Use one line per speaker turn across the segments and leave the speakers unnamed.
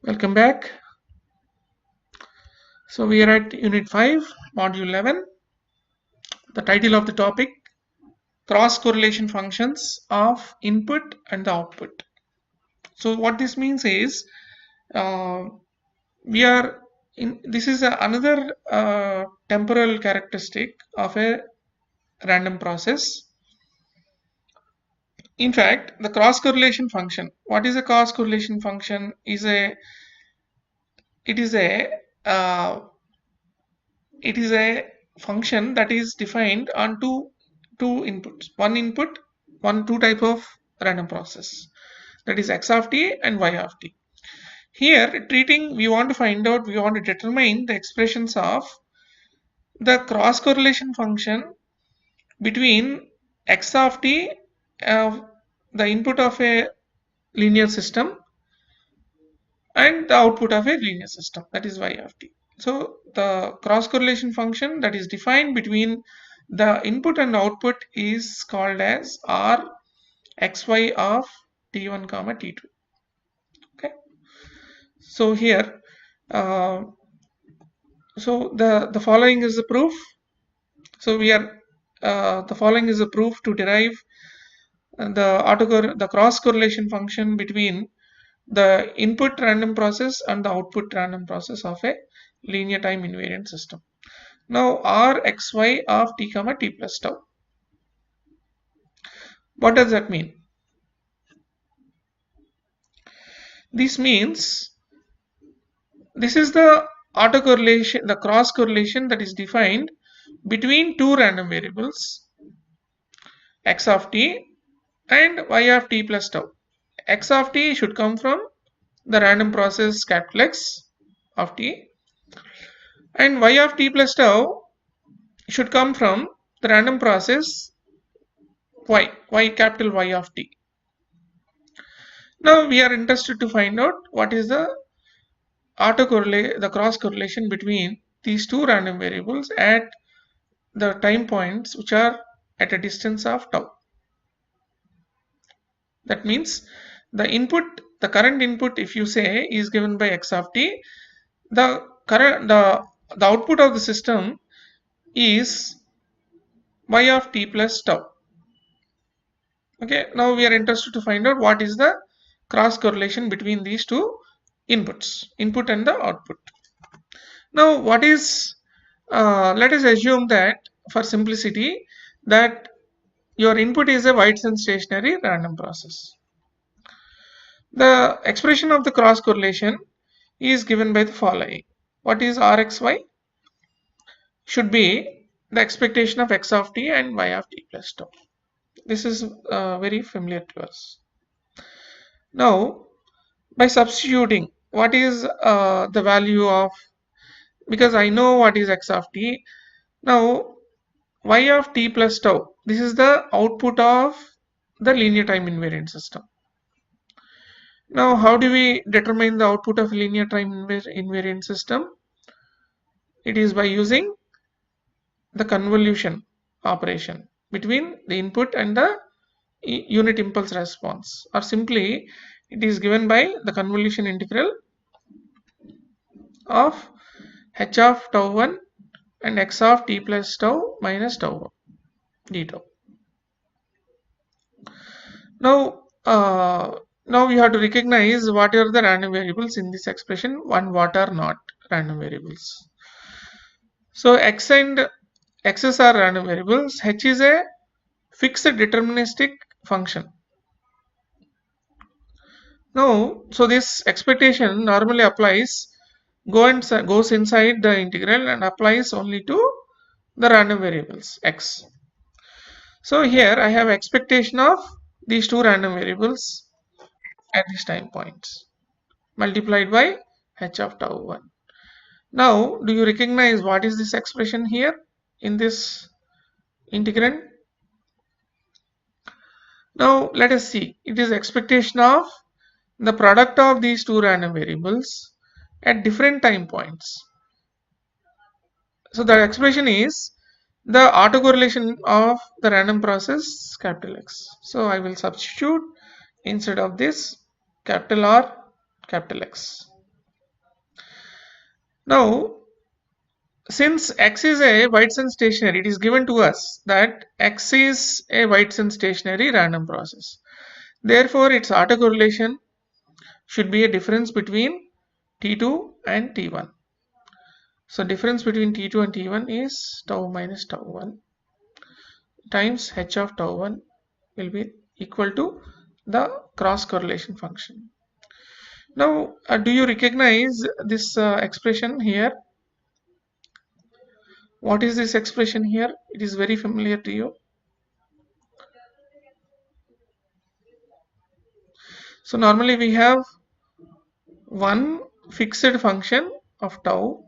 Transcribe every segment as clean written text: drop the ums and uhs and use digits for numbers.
Welcome back. So we are at Unit 5, Module 11. The title of the topic, cross-correlation functions of input and the output. So what this means is, uh, this is another temporal characteristic of a random process. In fact, the cross-correlation function, what is a cross-correlation function? It is a uh, it is a function that is defined on two inputs, two type of random process, that is x of t and y of t. Here we want to determine the expressions of the cross correlation function between x of t, the input of a linear system, and the output of a linear system, that is y of t. So the cross correlation function that is defined between the input and output is called as r xy of t1 comma t2. Okay, so here the following is the proof. So the following is a proof to derive the cross correlation function between the input random process and the output random process of a linear time invariant system. Now r xy of t comma t plus tau. What does that mean? This means this is the autocorrelation, the cross correlation that is defined between two random variables, x of t and y of t plus tau. X of t should come from the random process capital X of t, and y of t plus tau should come from the random process capital Y of t. Now we are interested to find out what is the cross correlation between these two random variables at the time points which are at a distance of tau. That means the current input, if you say, is given by x of t, the output of the system is y of t plus tau. Okay, now we are interested to find out what is the cross correlation between these two inputs, input and the output. Now let us assume that, for simplicity, that your input is a Whitson stationary random process. The expression of the cross correlation is given by the following. What is Rxy? Should be the expectation of x of t and y of t plus tau. This is very familiar to us. Now, by substituting, what is the value of, because I know what is x of t, now y of t plus tau, this is the output of the linear time invariant system. Now, how do we determine the output of linear time invariant system? It is by using the convolution operation between the input and the unit impulse response, or simply it is given by the convolution integral of h of tau 1 and x of t plus tau minus tau 1 d tau. Now we have to recognize what are the random variables in this expression and what are not random variables. So x and x's are random variables. H is a fixed deterministic function. Now, so this expectation normally goes inside the integral and applies only to the random variables x. So here I have expectation of these two random variables at these time points multiplied by h of tau 1. Now, do you recognize what is this expression here in this integrand? Now let us see. It is expectation of the product of these two random variables at different time points. So the expression is the autocorrelation of the random process capital X. So I will substitute instead of this capital R, capital X. Now, since x is a Whiteson stationary, it is given to us that x is a Whiteson stationary random process. Therefore, its autocorrelation should be a difference between T2 and T1. So difference between T2 and T1 is tau minus tau 1 times h of tau 1 will be equal to the cross correlation function. Now, do you recognize this expression here? What is this expression here? It is very familiar to you. So normally we have one fixed function of tau,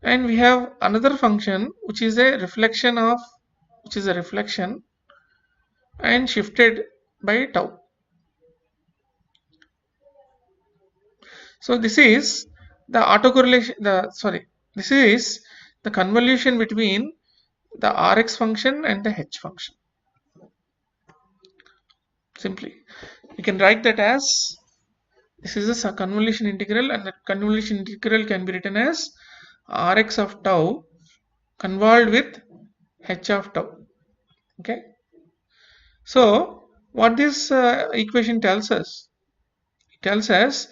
and we have another function which is a reflection and shifted by tau. So this is the autocorrelation, this is the convolution between the Rx function and the H function. Simply, we can write that as, this is a convolution integral, and that convolution integral can be written as Rx of tau convolved with H of tau. Okay. So what this equation tells us? It tells us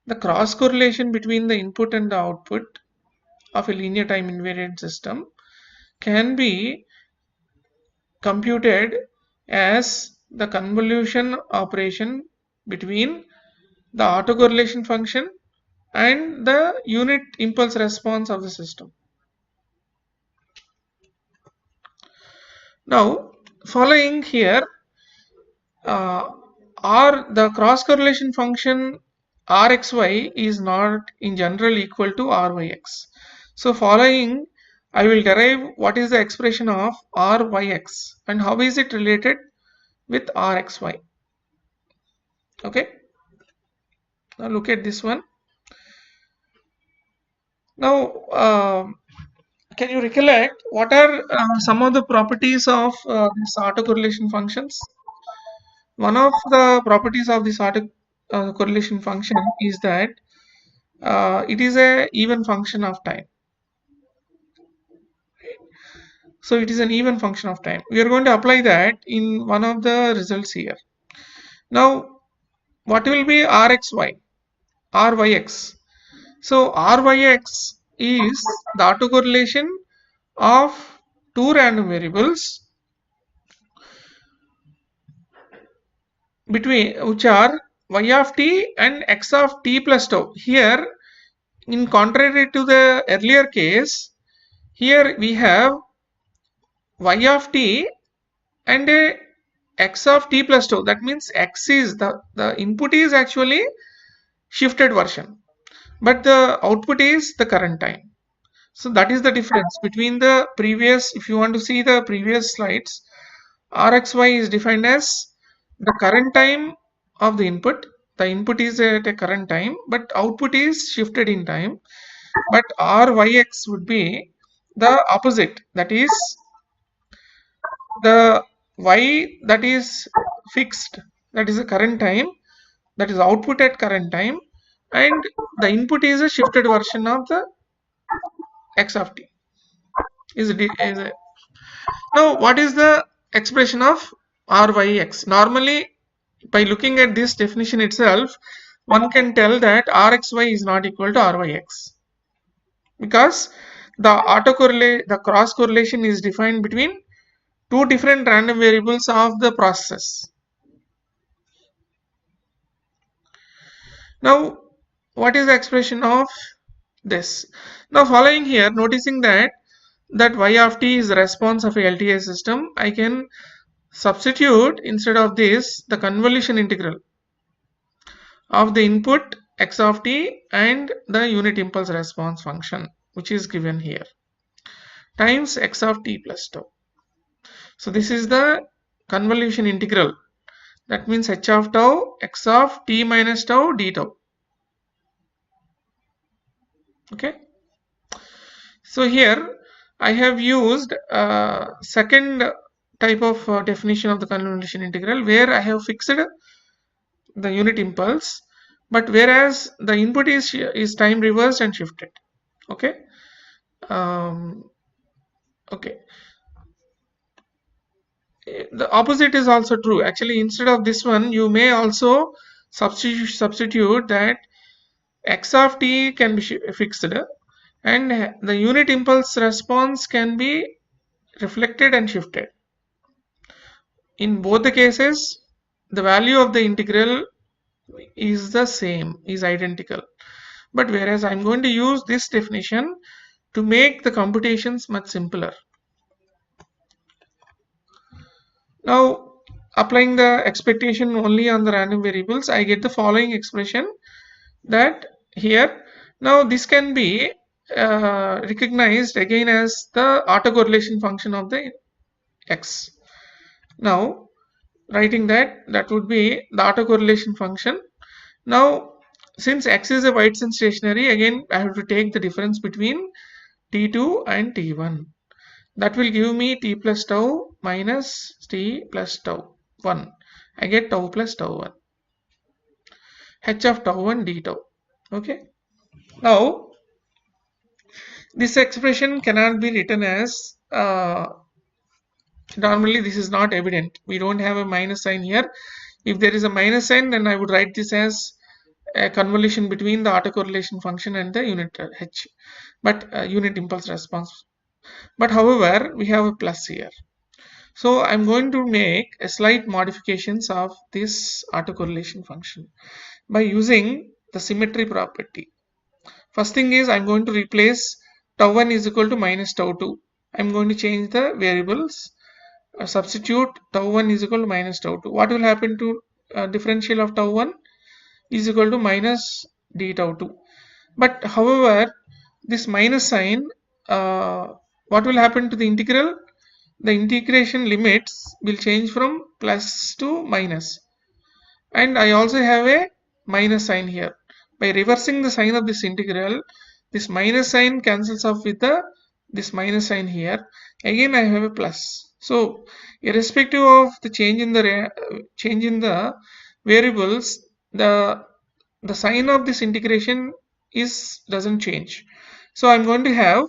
the cross correlation between the input and the output of a linear time invariant system can be computed as the convolution operation between the autocorrelation function and the unit impulse response of the system. Now, following here, the cross correlation function Rxy is not in general equal to Ryx. So following, I will derive what is the expression of Ryx and how is it related with Rxy. Okay. Now look at this one. Now, can you recollect what are some of the properties of these autocorrelation functions? One of the properties of this autocorrelation function is that it is a even function of time. So it is an even function of time. We are going to apply that in one of the results here. Now, what will be Rxy? Ryx. So Ryx is the autocorrelation of two random variables between which are y of t and x of t plus tau. Here, in contrary to the earlier case, here we have y of t and a x of t plus tau. That means x is the input is actually shifted version, but the output is the current time. So that is the difference between the previous. If you want to see the previous slides, Rxy is defined as the current time of the input. The input is at a current time, but output is shifted in time. But Ryx would be the opposite. That is the y that is fixed. That is the current time. That is output at current time, and the input is a shifted version of the x of t. Now, what is the expression of Ryx? Normally, by looking at this definition itself, one can tell that Rxy is not equal to Ryx because the cross correlation is defined between two different random variables of the process. Now, what is the expression of this? Now, following here, noticing that y of t is the response of a LTI system, I can substitute instead of this the convolution integral of the input x of t and the unit impulse response function, which is given here, times x of t plus tau. So this is the convolution integral. That means h of tau x of t minus tau d tau. Okay. So here I have used second type of definition of the convolution integral where I have fixed the unit impulse, but whereas the input is time reversed and shifted. Okay. Um, okay. The opposite is also true. Actually, instead of this one, you may also substitute that x of t can be fixed, and the unit impulse response can be reflected and shifted. In both the cases, the value of the integral is the same, is identical. But whereas I'm going to use this definition to make the computations much simpler. Now, applying the expectation only on the random variables, I get the following expression that here. Now, this can be recognized again as the autocorrelation function of the x. Now, writing that would be the autocorrelation function. Now, since x is a Whiteson stationary, again I have to take the difference between t2 and t1. That will give me t plus tau minus t plus tau 1. I get tau plus tau 1. H of tau 1 d tau. Okay. Now, this expression cannot be written as normally this is not evident. We don't have a minus sign here. If there is a minus sign, then I would write this as a convolution between the autocorrelation function and the unit h, but unit impulse response. But however, we have a plus here. So I'm going to make a slight modifications of this autocorrelation function by using the symmetry property. First thing is I'm going to replace tau 1 is equal to minus tau 2. I'm going to change the variables. Substitute tau 1 is equal to minus tau 2. What will happen to differential of tau 1 is equal to minus d tau 2. But however, this minus sign, what will happen to the integral? The integration limits will change from plus to minus. And I also have a minus sign here. By reversing the sign of this integral, this minus sign cancels off with this minus sign here. Again, I have a plus. So, irrespective of the change in the variables, the sign of this integration doesn't change. So, I'm going to have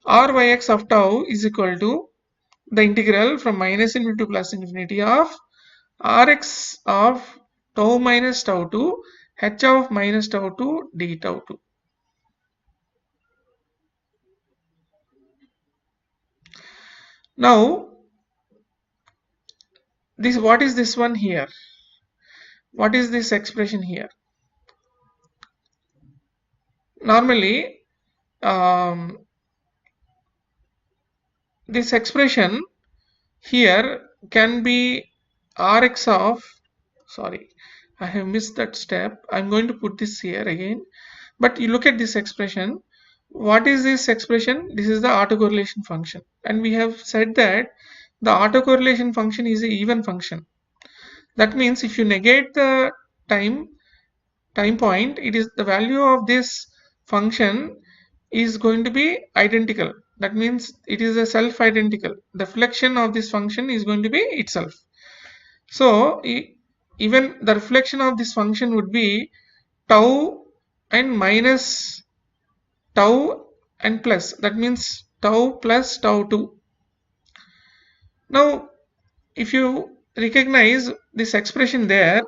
ryx of tau is equal to the integral from minus infinity to plus infinity of rx of tau minus tau 2 h of minus tau 2 d tau 2. Now, what is this one here? What is this expression here? Normally, this expression here can be rx of, sorry, I have missed that step. I'm going to put this here again. But you look at this expression. What is this expression? This is the autocorrelation function. And we have said that the autocorrelation function is an even function. That means if you negate the time point, it is the value of this function is going to be identical. That means it is a self-identical. The reflection of this function is going to be itself. So even the reflection of this function would be tau and minus tau and plus. That means tau plus tau 2. Now, if you recognize this expression there,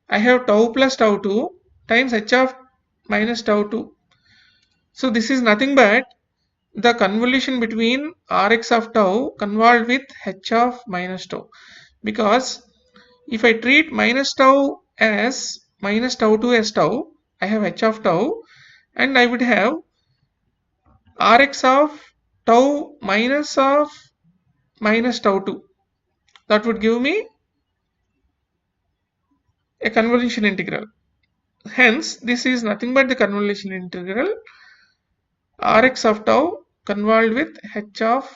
I have tau plus tau 2 times h of minus tau 2. So this is nothing but the convolution between rx of tau convolved with h of minus tau. Because if I treat minus tau as minus tau 2 as tau, I have h of tau, and I would have rx of tau minus of minus tau 2. That would give me a convolution integral. Hence, this is nothing but the convolution integral rx of tau convolved with h of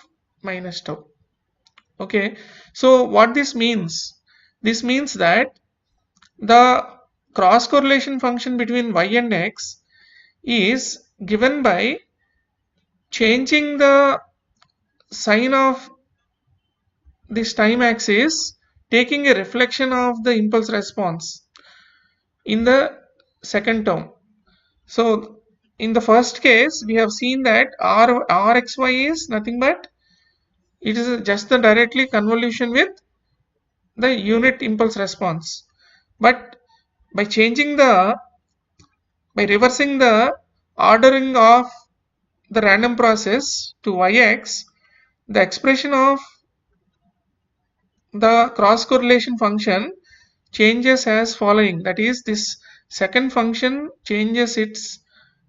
minus tau. Okay, so what this means? This means that the cross correlation function between y and x is given by changing the sign of this time axis, taking a reflection of the impulse response in the second term. So in the first case we have seen that rxy is nothing but it is just the directly convolution with the unit impulse response. But by changing the by reversing the ordering of the random process to yx, the expression of the cross correlation function changes as following, that is this second function changes its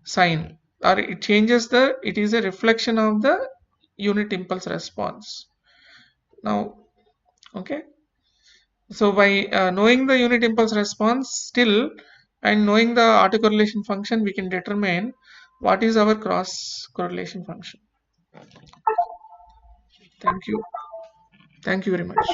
sign, or it is a reflection of the unit impulse response. Now, okay, so by knowing the unit impulse response still and knowing the autocorrelation function, we can determine what is our cross correlation function. Thank you. Thank you very much.